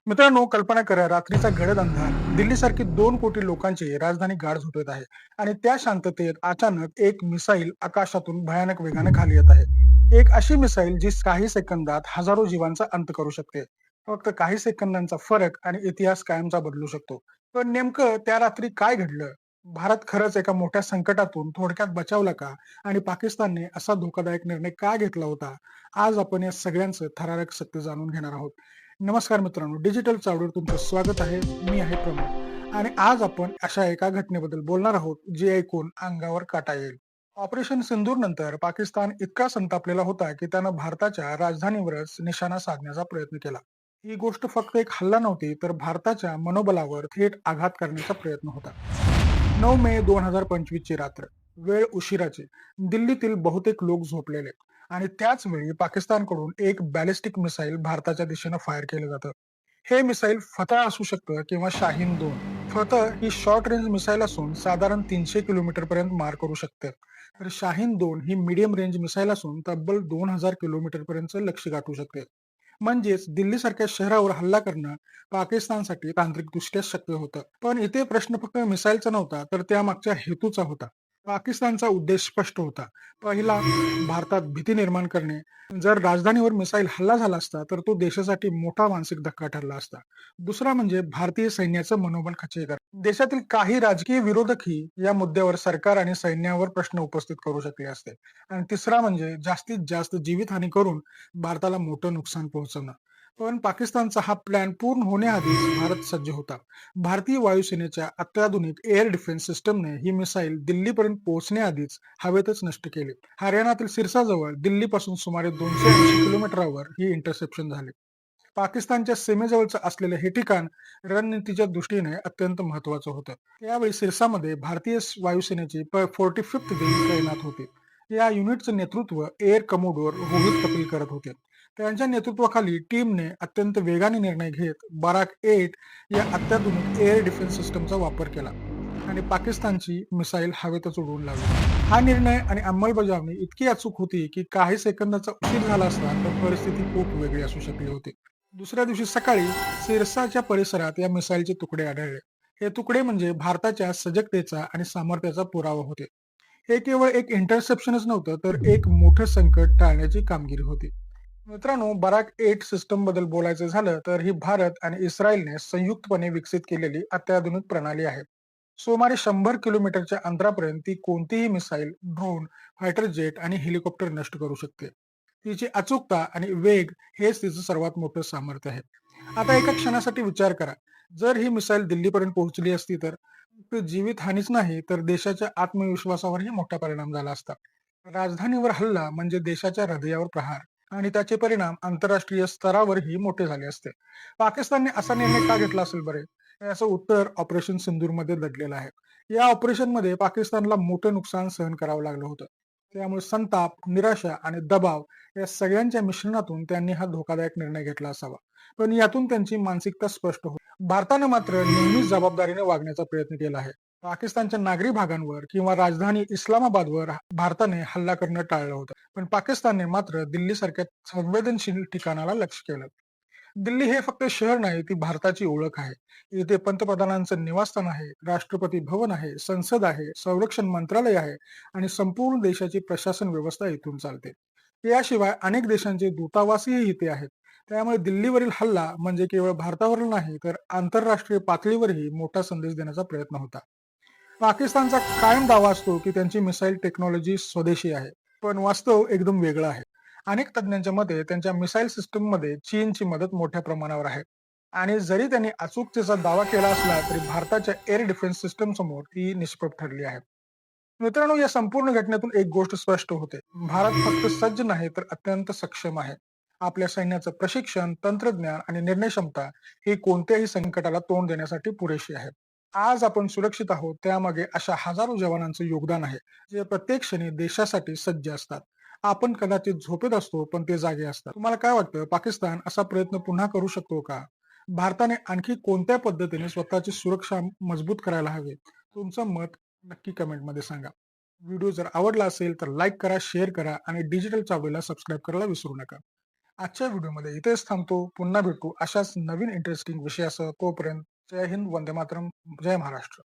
मित्रांनो, कल्पना करा रात्रीचा गडद अंधार, दिल्लीसारखी 2 कोटी लोकांची राजधानी गाढ झोपेत आहे आणि त्या शांततेत अचानक एक मिसाईल आकाशातून भयानक वेगाने खाली येत आहे. एक अशी मिसाईल जी काही सेकंदात हजारो जीवांचा अंत करू शकते. फक्त काही सेकंदांचा फरक आणि इतिहास कायमचा बदलू शकतो. पण नेमकं त्या रात्री काय घडलं? भारत खरंच एका मोठ्या संकटातून थोडक्यात बचावला का? आणि पाकिस्तानने असा धोकादायक निर्णय का घेतला होता? आज आपण या सगळ्यांचं थरारक सत्य जाणून घेणार आहोत. नमस्कार मित्रांनो, डिजिटल चावडीवर तुमचं स्वागत आहे. मी आहे प्रमोद आणि आज आपण अशा एका घटनेबद्दल बोलणार आहोत जी ऐकून अंगावर काटा येईल. ऑपरेशन सिंदूर नंतर पाकिस्तान इतका संतापलेला होता की त्यानं भारताच्या राजधानीवरच निशाणा साधण्याचा प्रयत्न केला. ही गोष्ट फक्त एक हल्ला नव्हती, तर भारताच्या मनोबलावर थेट आघात करण्याचा प्रयत्न होता. 9 मे 2025 ची रात्र, वेळ उशिराची, दिल्लीतील बहुतेक लोक झोपलेले आणि त्याच वेळी पाकिस्तानकडून एक बॅलिस्टिक मिसाईल भारताच्या दिशेनं फायर केलं जातं. हे मिसाईल फतह असू शकतं किंवा शाहीन 2. फतह ही शॉर्ट रेंज मिसाईल असून साधारण 300 किलोमीटर पर्यंत मार करू शकते. तर शाहीन 2 ही मीडियम रेंज मिसाईल असून तब्बल 2000 किलोमीटर पर्यंत लक्ष्य गाठू शकते. म्हणजेच दिल्लीसारख्या शहरावर हल्ला करणं पाकिस्तानसाठी तांत्रिकदृष्ट्या शक्य होतं. पण इथे प्रश्न फक्त मिसाईलचा नव्हता, तर त्यामागच्या हेतूचा होता. पाकिस्तानचा उद्देश स्पष्ट होता. पहिला, भारतात भीती निर्माण करणे. जर राजधानीवर मिसाईल हल्ला झाला असता, तर तो देशासाठी मोठा मानसिक धक्का ठरला असता. दुसरा म्हणजे भारतीय सैन्याचं मनोबल खच्ची करणे. देशातील काही राजकीय विरोधकही या मुद्द्यावर सरकार आणि सैन्यावर प्रश्न उपस्थित करू शकले असते. आणि तिसरा म्हणजे जास्तीत जास्त जीवितहानी करून भारताला मोठं नुकसान पोहोचवणं. पण पाकिस्तानचा हा प्लॅन पूर्ण होण्याआधीच भारत सज्ज होता. भारतीय वायुसेनेच्या अत्याधुनिक एअर डिफेन्स सिस्टमने ही मिसाईल दिल्लीपर्यंत पोहोचण्याआधीच हवेतच नष्ट केली. हरियाणातील सिरसाजवळ दिल्लीपासून सुमारे 280 किलोमीटरवर ही इंटरसेप्शन झाले. पाकिस्तानच्या सीमेजवळचं असलेलं हे ठिकाण रणनीतीच्या दृष्टीने अत्यंत महत्वाचं होतं. त्यावेळी सिरसामध्ये भारतीय वायुसेनेची 45th विंग तैनात होती. या युनिटचं नेतृत्व एअर कमोडोर रोहित कपिल करत होते. त्यांच्या नेतृत्वाखाली टीमने अत्यंत वेगाने निर्णय घेत बराक 8 या अत्याधुनिक एअर डिफेन्स सिस्टमचा वापर केला आणि पाकिस्तानची मिसाईल हवेतच उडवून लावली. हा निर्णय आणि अंमलबजावणी इतकी अचूक होती की काही सेकंदाचा उशीर झाला असता तर परिस्थिती खूप वेगळी असू शकली होती. दुसऱ्या दिवशी सकाळी सिरसाच्या परिसरात या मिसाईलचे तुकडे आढळले. हे तुकडे म्हणजे भारताच्या सजगतेचा आणि सामर्थ्याचा पुरावा होते. हे केवळ एक इंटरसेप्शनच नव्हतं, तर एक मोठं संकट टाळण्याची कामगिरी होती. मित्रांनो, बराक 8 सिस्टम बद्दल बोलायचं झालं तर ही भारत आणि इस्रायलने संयुक्तपणे विकसित केलेली अत्याधुनिक प्रणाली आहे. सुमारे 100 किलोमीटरच्या अंतरापर्यंत ती कोणतीही मिसाईल, ड्रोन, फायटर जेट आणि हेलिकॉप्टर नष्ट करू शकते. तिची अचूकता आणि वेग हेच तिचं सर्वात मोठं सामर्थ्य आहे. आता एका क्षणासाठी विचार करा, जर ही मिसाईल दिल्लीपर्यंत पोहोचली असती तर जीवित हानीच नाही, तर देशाच्या आत्मविश्वासावरही मोठा परिणाम झाला असता. राजधानीवर हल्ला म्हणजे देशाच्या हृदयावर प्रहार आणि त्याचे परिणाम आंतरराष्ट्रीय स्तरावरही मोठे झाले असते. पाकिस्तानने असा निर्णय का घेतला असेल बरे? याचं उत्तर ऑपरेशन सिंदूरमध्ये दडलेलं आहे. या ऑपरेशनमध्ये पाकिस्तानला मोठं नुकसान सहन करावं लागलं होतं. त्यामुळे संताप, निराशा आणि दबाव या सगळ्यांच्या मिश्रणातून त्यांनी हा धोकादायक निर्णय घेतला असावा. पण यातून त्यांची मानसिकता स्पष्ट होती. भारतानं मात्र नेहमीच जबाबदारीने वागण्याचा प्रयत्न केला आहे. पाकिस्तानच्या नागरी भागांवर किंवा राजधानी इस्लामाबादवर भारताने हल्ला करणं टाळलं होतं. पण पाकिस्तानने मात्र दिल्लीसारख्या संवेदनशील ठिकाणाला लक्ष केलं. दिल्ली हे फक्त शहर नाही, ती भारताची ओळख आहे. इथे पंतप्रधानांचं निवासस्थान आहे, राष्ट्रपती भवन आहे, संसद आहे, संरक्षण मंत्रालय आहे आणि संपूर्ण देशाची प्रशासन व्यवस्था इथून चालते. याशिवाय अनेक देशांचे दूतावासही इथे आहेत. त्यामुळे दिल्लीवरील हल्ला म्हणजे केवळ भारतावर नाही, तर आंतरराष्ट्रीय पातळीवरही मोठा संदेश देण्याचा प्रयत्न होता. पाकिस्तानचा कायम दावा असतो की त्यांची मिसाईल टेक्नॉलॉजी स्वदेशी आहे, पण वास्तव एकदम वेगळं आहे. अनेक तज्ञांच्या मते त्यांच्या मिसाईल सिस्टममध्ये चीनची मदत मोठ्या प्रमाणावर आहे आणि जरी त्यांनी अचूकतेचा दावा केला असला तरी भारताच्या एअर डिफेन्स सिस्टम समोर ती निष्प्रभ ठरली आहे. मित्रांनो, या संपूर्ण घटनेतून एक गोष्ट स्पष्ट होते: भारत फक्त सज्ज नाही, तर अत्यंत सक्षम आहे. आपल्या सैन्याचं प्रशिक्षण, तंत्रज्ञान आणि निर्णय क्षमता ही कोणत्याही संकटाला तोंड देण्यासाठी पुरेशी आहे. आज आपण सुरक्षित आहोत त्यामागे अशा हजारो जवानांचं योगदान आहे, जे प्रत्येक क्षणी देशासाठी सज्ज असतात. आपण कदाचित झोपेत असतो, पण ते जागे असतात. तुम्हाला काय वाटतं, पाकिस्तान असा प्रयत्न पुन्हा करू शकतो का? भारताने आणखी कोणत्या पद्धतीने स्वतःची सुरक्षा मजबूत करायला हवी? तुमचं मत नक्की कमेंटमध्ये सांगा. व्हिडिओ जर आवडला असेल तर लाईक करा, शेअर करा आणि डिजिटल चावडीला सबस्क्राईब करायला विसरू नका. आजच्या व्हिडिओमध्ये इथेच थांबतो. पुन्हा भेटू अशाच नवीन इंटरेस्टिंग विषयासह. तोपर्यंत जय हिंद, वंदे मातरम, जय महाराष्ट्र.